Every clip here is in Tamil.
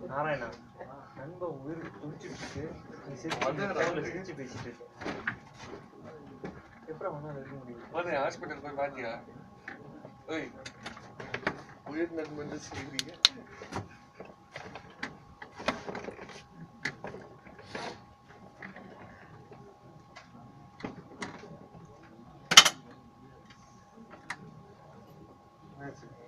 நாராயணா நண்ப உயிர் துடிச்சிட்டு நீ சிரிச்சு பேசிட்டு இருக்க எப்படி ஒன்றும் இருக்க முடியும் ஹாஸ்பிட்டல் போய் பாத்தியா ஓய் உயிர் நண்பன் சொல்றீங்க சரி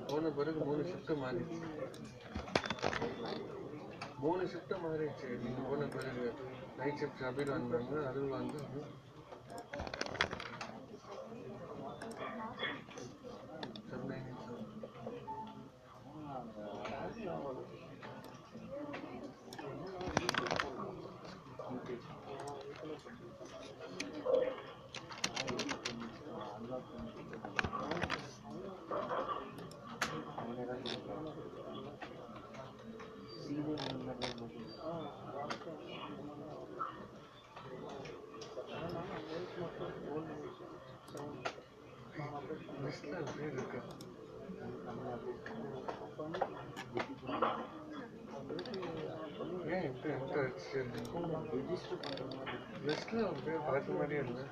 போன பிறகு 3 ஷிஃப்ட் மாறிடுச்சு. 3 ஷிஃப்ட் மாறிடுச்சு. நீங்க போன பிறகு நைட் ஷிஃப்ட் அபில் வந்தாங்க, அருள் வந்து பார்த்த மாதிரியே இல்லை.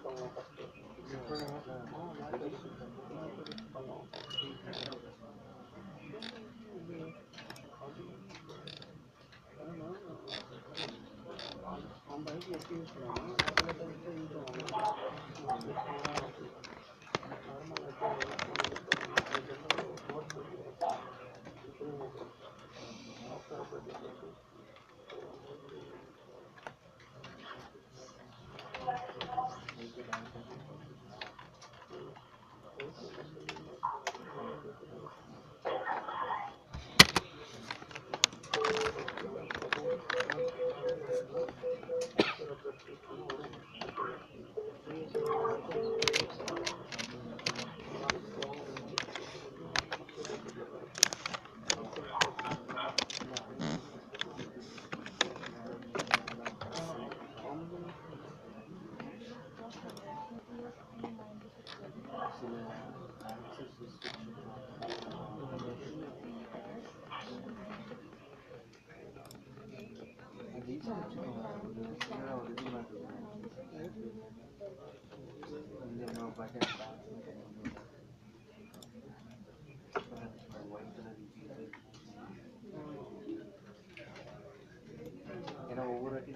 ஏன்னா ஒவ்வொரு வாட்டி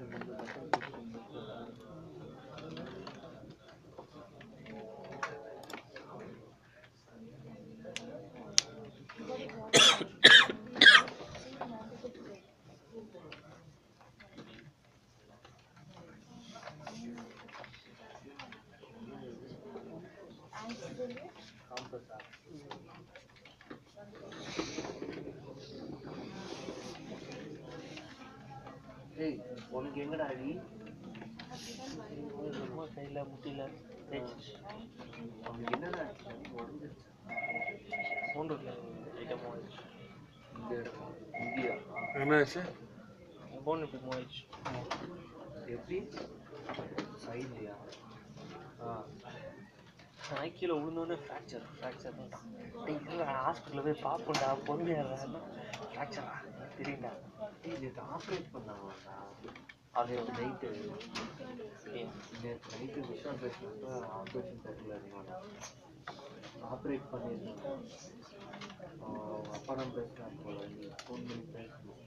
ஏய் உனக்கு எங்கடா அடி கையில முட்டில உனக்கு என்னடா உடஞ்சிருச்சு மூன்று ஐட்டம் ஆயிடுச்சு இந்த இடம் இந்தியா என்னாச்சு போன் இப்படி மூவாயிடுச்சு எப்படி சைட்லையா கீழே விழுந்தோடனே ஃப்ராக்சர் ஹாஸ்பிட்டலில் போய் பார்ப்போம்டா பொறுமையாக ஃப்ராக்சரா தெரியுண்டா இது ஆப்ரேட் பண்ணாங்கடா அது நைட்டு நைட்டு விஷயம் பேசினா ஆப்ரேஷன் தேட்டரில் ஆப்ரேட் பண்ணியிருந்தாங்க அப்பா நம்ம பேசுகிறாங்க போல நீ ஃபோன் பண்ணி பேசணும்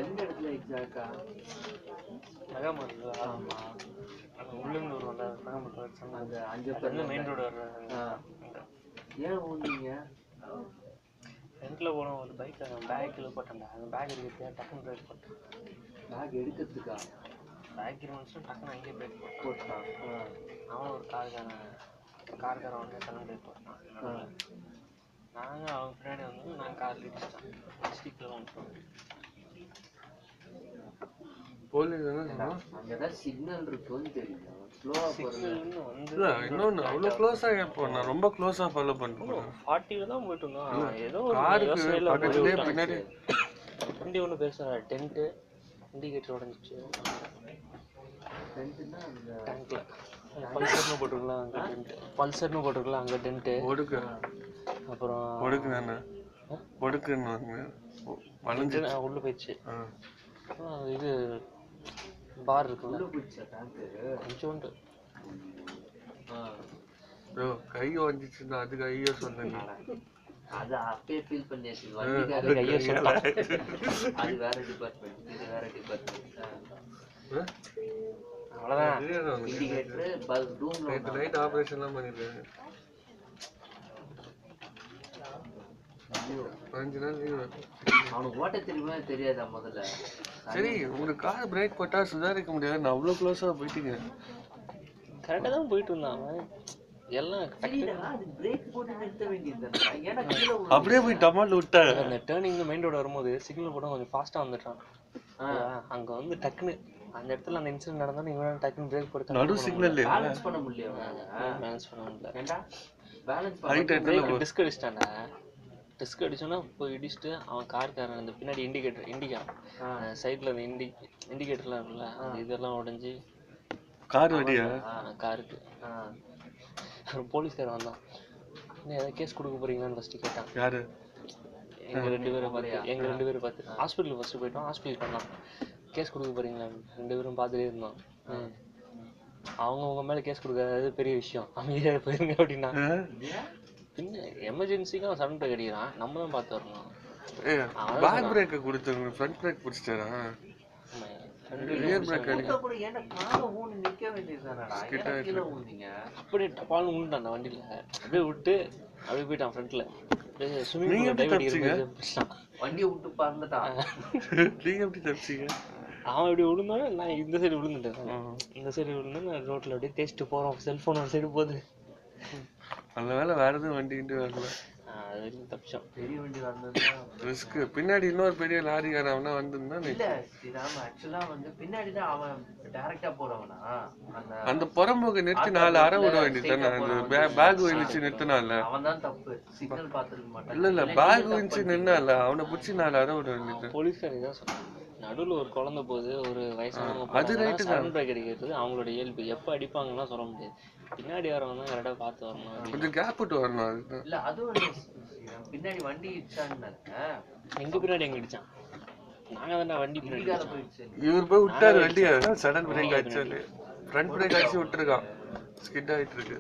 எந்த இடத்துல எக்ஸாக்டா நகாமர் ஆமாம் உள்ளேருந்து வருவாங்க நகாமர் அந்த 5 மெயின் ரோடு வர்ற ஏன் ஓடுனீங்க ஃப்ரண்ட்டில் போனோம் ஒரு பைக்கில் பேக்கில் போட்டேன்டா அந்த பேக் எடுக்கிறதுக்கு டக்குன்னு பிரேக் போட்டேன் பேக் எடுக்கிறதுக்கா பேக் இருந்துச்சுன்னா டக்குன்னு அங்கேயே பிரேக் போட்டான் அவன் ஒரு காருக்காரன் வந்து டக்குன்னு பிரேக் போட்டான் நாங்கள் அவன் பின்னாடி வந்து நான் காரில் இடிச்சிட்டேன் டிஸ்ட்ரிக்டில் வந்துட்டோம் போலீஸ் என்ன அங்கதான் சிக்னல் இருக்குன்னு தெரியும் ஸ்லோவா போறது வந்து இன்னொன்னு அவ்வளவு க்ளோஸா ஏன் நான் ரொம்ப க்ளோஸா ஃபாலோ பண்ணிட்டேன் 40ல தான் போயிட்டு இருந்தோம் ஏதோ ஒரு காருக்கு பக்கத்துலயே பின்னாடி வண்டி ஒன்று பேசுற டென்ட் இண்டிகேட்டர் உடைஞ்சிச்சு டென்ட்னா அந்த டேங்க்ல பல்சர்னு போட்டுருக்கலாம் அங்க டென்ட் பல்சர்னு போட்டுருக்கலாம் அங்க டென்ட் ஒடுக்கு அப்புறம் ஒடுக்கு நானே ஒடுக்குன்னு வளைஞ்சு உள்ள போயிடுச்சு இது பார் இருக்குல்ல உள்ள போயிடுச்சு டேங்க் கொஞ்சோண்டு ப்ரோ கை வந்துச்சுன்னா அதுக்கு ஐயோ சொன்னீங்க அது அப்பயே ஃபீல் பண்ணியாச்சு வண்டிக்கார கையை சொன்னான் அது வேற டிபார்ட்மெண்ட் இது வேற டிபார்ட்மெண்ட் அவ்வளவுதான் இண்டிகேட்டர் பஸ் ரூம்ல லைட் ஆபரேஷன்லாம் பண்ணிருக்காங்க 5 நாள் லீவு அவனுக்கு ஓட்ட தெரியுமா தெரியாதா முதல்ல சரி உங்க கார் பிரேக் போட்டா சுதாரிக்க முடியாது நான் அவ்வளவு க்ளோஸா போயிட்டீங்க கரெக்டா தான் போயிட்டு இருந்தான் எல்லாம் பிரேக் போட்டு நிறுத்த வேண்டியது அப்படியே போய் டமால் விட்டா அந்த டேர்னிங்ல மெயின் ரோடு வரும்போது சிக்னல் போட கொஞ்சம் ஃபாஸ்டா வந்துட்டான் அங்க வந்து டக்குன்னு அந்த இடத்துல அந்த இன்சிடென்ட் நடந்தா இவன் டக்குன்னு பிரேக் போட்டு நடு சிக்னல்ல பேலன்ஸ் பண்ண முடியல பேலன்ஸ் பண்ண முடியல ஏண்டா பேலன்ஸ் ஹைட் பிரேக் டிஸ்க் அடிச்சிட்டான்டா டிஸ்க் அடிச்சோன்னா போய் இடிச்சுட்டு அவன் காருக்காரன் அந்த பின்னாடி இண்டிகா சைடில் அந்த இண்டிகேட்டர்லாம் இருக்குல்ல அந்த இதெல்லாம் உடஞ்சி கார் வண்டியா காருக்கு போலீஸ்காரன் வந்தான் இன்னும் ஏதாவது கேஸ் கொடுக்க போறீங்களான்னு ஃபஸ்ட்டு கேட்டான் யாரு எங்கள் 2 பேரை பார்த்து ஹாஸ்பிட்டல் ஃபஸ்ட்டு போயிட்டோம் ஹாஸ்பிட்டல் பண்ணலாம் கேஸ் கொடுக்க போறீங்களா 2 பேரும் பார்த்துட்டே இருந்தோம் அவங்க மேலே கேஸ் கொடுக்காதது பெரிய விஷயம் அமைதியாக போயிருங்க அப்படின்னா பின்ன எமர்ஜென்சிக்கு சடன் பிரேக் அடிக்கிறான் நம்ம தான் பார்த்து வரணும் பேக் பிரேக் கொடுத்துருங்க ஃப்ரண்ட் பிரேக் பிடிச்சிட்டாரா ரியர் பிரேக் அடிக்க கூட ஏன்டா காலை ஊனி நிக்க வேண்டியதுதானடா ஏன்டா கீழ ஊனிங்க அப்படியே டபால்னு ஊனிட்டான் அந்த வண்டியில அப்படியே விட்டு அப்படியே போயிட்டான் ஃப்ரண்ட்ல ஸ்விமிங் பூல் டைவ் அடிக்கிறான் வண்டியை விட்டு பறந்துட்டான் நீங்க எப்படி தப்பிச்சீங்க அவன் இப்படி விழுந்தானே நான் இந்த சைடு விழுந்துட்டேன் இந்த சைடு விழுந்தா நான் ரோட்ல அப்படியே தேய்ச்சிட்டு போறோம் செல்போன் ஒரு சைடு போகுது நல்ல வேலை வேற எதுவும் வண்டிக்கிட்டு வரல அது வரைக்கும் தப்பிச்சோம் பெரிய வண்டி வந்ததுன்னா ரிஸ்க் பின்னாடி இன்னொரு பெரிய லாரிக்காரன் அவனா வந்திருந்தா இல்ல ஸ்ரீராம் ஆக்சுவலா வந்து பின்னாடி தான் அவன் டைரக்டா போறவனா அந்த புறம்போக்கு நிறுத்தி 4 அரை விட வேண்டியதானே அந்த பேக் வலிச்சு நிறுத்தினால அவன் தான் தப்பு சிக்னல் பார்த்துருக்க மாட்டான் இல்ல பேக் வலிச்சு நின்னால அவனை பிடிச்சி 4 அரை விட வேண்டியது போலீஸ்காரங்க தான் சொன்னாங்க நடுவில் ஒரு குழந்தை போகுது, ஒரு வயசானவங்க அது போறாங்கன்னா ரைட்டு தான். சடன் பிரேக் அடிக்கிறது அவங்களோட இயல்பு. எப்போ அடிப்பாங்கன்னா சொல்ல முடியாது. பின்னாடி வரவங்க தான் கரெக்டாக பார்த்து வரணும் அப்படின்னு. கொஞ்சம் கேப் விட்டு வரணும். அதுதான் இல்ல அதுவும் பின்னாடி வண்டி இடிச்சான்னாங்க. எங்க பின்னாடி எங்க அடிச்சான்? நாங்க தானே வண்டி பின்னாடி இடிக்காத அடிச்சோம். போயிடுச்சு. இவர் போய் விட்டாரு வண்டி. அதான் சடன் பிரேக் அடிச்சாரு. ஃப்ரண்ட் பிரேக் அடிச்சு விட்டுருக்கான். ஸ்கிட் ஆயிட்டு இருக்கு.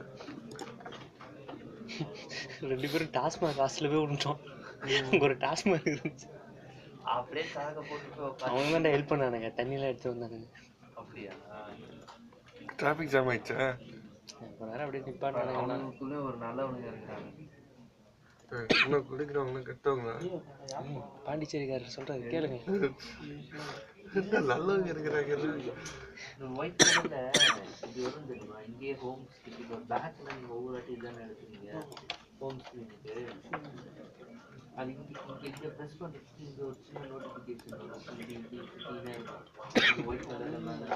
2 பேரும் டாஸ்மாக் காசுல போய் விட்டோம். ஒரு டாஸ்மாக் இருந்துச்சு, அப்படியே சாக போட்டு போய் உட்காந்து. அவங்க தான் ஹெல்ப் பண்ணானுங்க, தண்ணியெல்லாம் எடுத்து வந்தானுங்க. அப்படியா? டிராபிக் ஜாம் ஆயிடுச்சா? இப்போ நேரம் அப்படியே நிப்பாட்டானுங்க. அவனுக்குள்ளே ஒரு நல்லவனுங்க இருக்காங்க. இன்னும் குடிக்கிறவங்க கெட்டவங்க பாண்டிச்சேரிக்காரர் சொல்றாரு கேளுங்க. நல்லவங்க இருக்கிறாங்க. ஒயிட் கலர்ல இது வரும் தெரியுமா? இங்கேயே ஹோம் ஸ்கிரீன் ஒரு பேட்ச்ல நீங்க ஒவ்வொரு வாட்டி இதானே எடுக்கிறீங்க ஹோம் ஸ்கிரீனுக்கு. அது இங்க ப்ரெஸ் பண்ணுறதுக்கு இங்கே ஒரு சின்ன நோட்டிஃபிகேஷன் வரும். ஒயிட் கலர்ல மேலே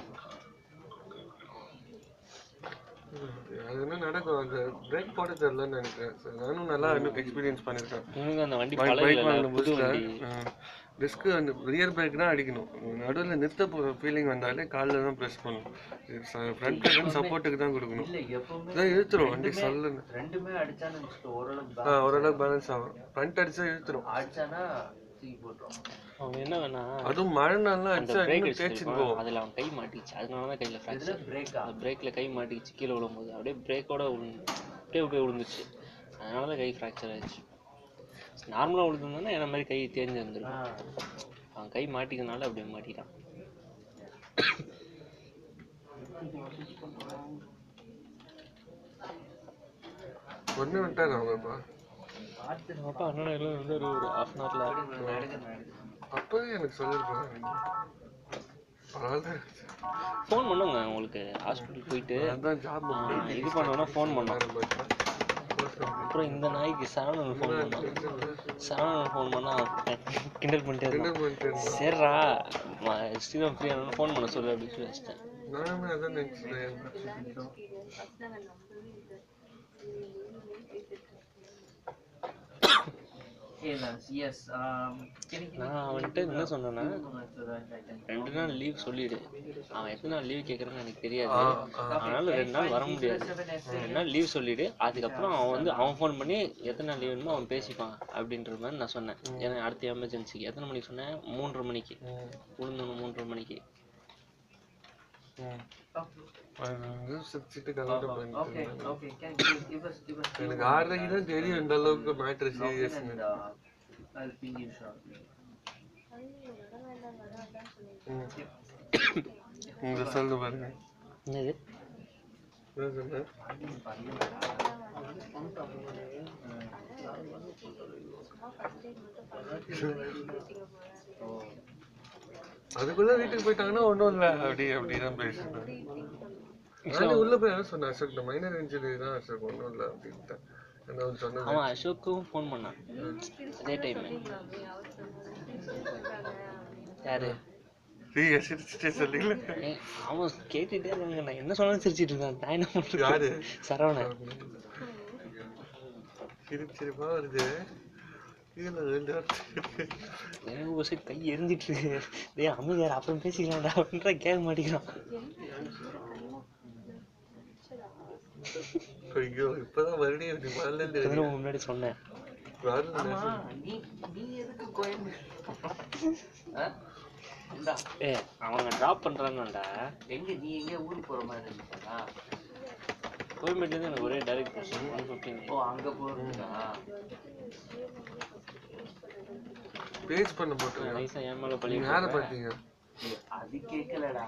அது என்ன நடக்கும்? அந்த பிரேக் போட தெரியலன்னு நினைக்கிறேன். நானும் நல்லா எக்ஸ்பீரியன்ஸ் பண்ணியிருக்கேன். இவனுக்கு அந்த வண்டி பைக் பழகல, வாங்கின புது புதுசுல வண்டி. டிஸ்க்கு அந்த ரியர் பிரேக் தான் அடிக்கணும். நடுவில் நிறுத்த போகிற ஃபீலிங் வந்தாலே காலில் தான் ப்ரெஸ் பண்ணணும். ஃப்ரண்ட் பிரேக் சப்போர்ட்டுக்கு தான் கொடுக்கணும். இல்லை எப்பவுமே இதான் இழுத்துரும் வண்டி சொல்லுன்னு. ரெண்டுமே அடிச்சான்னு வச்சுக்கோ ஓரளவுக்கு ஓரளவுக்கு பேலன்ஸ் ஆகும். ஃப்ரண்ட் அடிச்சா இழுத்துரும். அடிச்சானா தூக்கி போட்டுரும். அவன் என்ன வேணா அதுவும் மழை நாள்லாம் அந்த அடிச்சா பிரேக் இன்னும் தேய்ச்சிட்டு அடிச்சிருப்பான், போகும். அதுல அவன் கை மாட்டிச்சு, அதனால தான் கையில ஃப்ராக்சர். பிரேக்கா? அந்த பிரேக்ல கை மாட்டிச்சு, கீழே விழும்போது அப்படியே பிரேக்கோட அப்படியே போய் விழுந்துச்சு, அதனால தான் கை ஃப்ராக்சர் ஆயிடுச்சு. நார்மலாக விழுந்துருந்தோன்னா என்ன மாதிரி கை தேஞ்சு வந்துருக்கும். அவன் கை மாட்டிக்கிறதுனால அப்படியே மாட்டிட்டான். ஒன்று விட்டாரு அவங்கப்பா. அப்பா அண்ணன் எல்லாம் வந்து ஒரு half an hourல அப்பவே எனக்கு சொல்லியிருப்பாங்க. பரவாயில்ல. ஃபோன் பண்ணுங்க உங்களுக்கு, ஹாஸ்பிட்டல் போயிட்டு அதான் ஜாப் இது பண்ணோன்னா ஃபோன் பண்ணோம். அப்புறம் இந்த நாய்க்கு சரவணன் ஃபோன் பண்ணான். சரவணன் ஃபோன் பண்ணா கிண்டல் பண்ணிட்டே இருந்தான். சரிடா ஸ்ரீராம் ஃப்ரீ ஆனாலும் ஃபோன் பண்ண சொல்லு அப்படின்னு சொல்லி வச்சிட்டேன். நானும் அதான் நினைச்சேன். நான் அவன்கிட்ட என்ன சொன்னேன்னா 2 நாள் லீவ் சொல்லிடு. அவன் எத்தனை நாள் லீவ் கேட்குறான்னு எனக்கு தெரியாது, அதனால 2 நாள் வர முடியாது. 2 நாள் லீவ் சொல்லிடு, அதுக்கப்புறம் அவன் வந்து அவன் ஃபோன் பண்ணி எத்தனை நாள் லீவ் வேணுமோ அவன் பேசிப்பான் அப்படின்ற மாதிரி நான் சொன்னேன். ஏன்னா அடுத்த எமர்ஜென்சிக்கு எத்தனை மணிக்கு சொன்னேன்? 3:30 மணிக்கு விழுந்தணும். 3:30 மணிக்கு எனக்கு 6:30 தான் தெரியும் இந்த அளவுக்கு மேட்ரு சீரியஸ். உங்க சொல்லு பாருங்க. என்னது அதுக்குள்ள வீட்டுக்கு போயிட்டாங்கன்னா ஒன்றும் இல்லை அப்படிதான் பேசுறேன். நானே உள்ள போய் என்ன சொன்னேன், அசோக் மைனர் இன்ஜுரி தான் அசோக், ஒன்றும் இல்லை அப்படின்ட்டு சொன்னேன். அவன் அசோக்கும் ஃபோன் பண்ணான் அதே டைம். யாரு? அவன் கேட்டுட்டே இருக்காங்க, நான் என்ன சொன்னாலும் சிரிச்சிட்டு இருக்கான். நான் என்ன பண்றேன்? சரவணன் சிரிப்பா வருது. எனக்கு ஒரு சைடு கை எரிஞ்சிட்டு இருக்கு. டேய் அமைதியார், அப்புறம் பேசிக்கலாம்டா அப்படின்ற கேட்க மாட்டேங்கிறான். ஐயோ இப்பதான் மறுபடியும் முன்னாடி சொன்னேன். அவங்க டிராப் பண்றாங்கடா. எங்க நீ எங்க ஊருக்கு போற மாதிரி இருந்துச்சா? கோயம்பேட்டுல இருந்து எனக்கு ஒரே டைரக்ட் பஸ் 115. ஓ அங்க போறதுக்கா? பேஸ் பண்ண போட்டு நைஸா ஏன் மேல பழி யாரை பார்த்தீங்க? அது கேட்கலடா.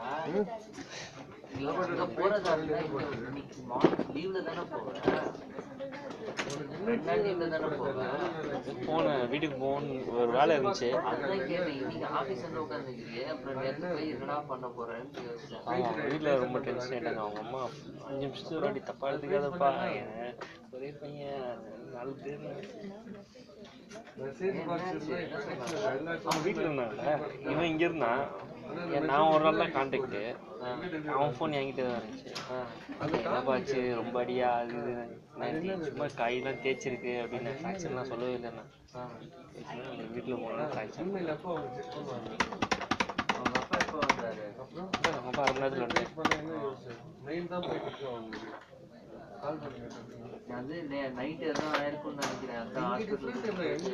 நீ அங்க போறதா இருந்தா இன்னைக்கு மார்னிங் லீவ்ல தானே போவேன். 2 நாள் லீவ்ல தானே போவேன். போனேன், வீட்டுக்கு போகணும், ஒரு வேலை இருந்துச்சு. அதான் கேட்டேன், இன்னைக்கு ஆஃபீஸ் வந்து உட்காந்துருக்கீங்க, அப்புறம் நேற்று போய் என்னடா பண்ண போறேன்னு யோசிச்சேன். அவங்க வீட்டில் ரொம்ப டென்ஷன் ஆயிட்டாங்க. அவங்க அம்மா 5 நிமிஷத்துக்கு ஒரு வாட்டி தப்பா எடுத்துக்காதப்பா, ஒரே பையன் 4 பேர் அவன் வீட்டில் இருந்தாங்கல்ல, இவன் இங்கே இருந்தான். நான் ஒரு நாள் தான் கான்டாக்டு, அவன் ஃபோன் என்கிட்ட தான் இருந்துச்சு. என்னப்பாச்சு ரொம்ப அடியா அது நான் சும்மா கையெல்லாம் தேய்ச்சிருக்கு அப்படின்னு. ஃப்ராக்சர்லாம் சொல்லவே இல்லைண்ணா. வீட்டில் போனால் ஃப்ராக்சர் எப்போ வந்தாரு? அப்புறம் நம்ம அரை மணி நேரத்தில் வந்துட்டேன். பண்ண என்ன யோசிச்சு மெயின் தான் போயிட்டு இருக்கோம் அவங்களுக்கு கால் பண்ணுங்க அது நைட் எதுவும் ஆயிருக்கும்னு நினைக்கிறேன். அதான் டிஃப்ரெண்ட் ஹாஸ்பிட்டல் என்ன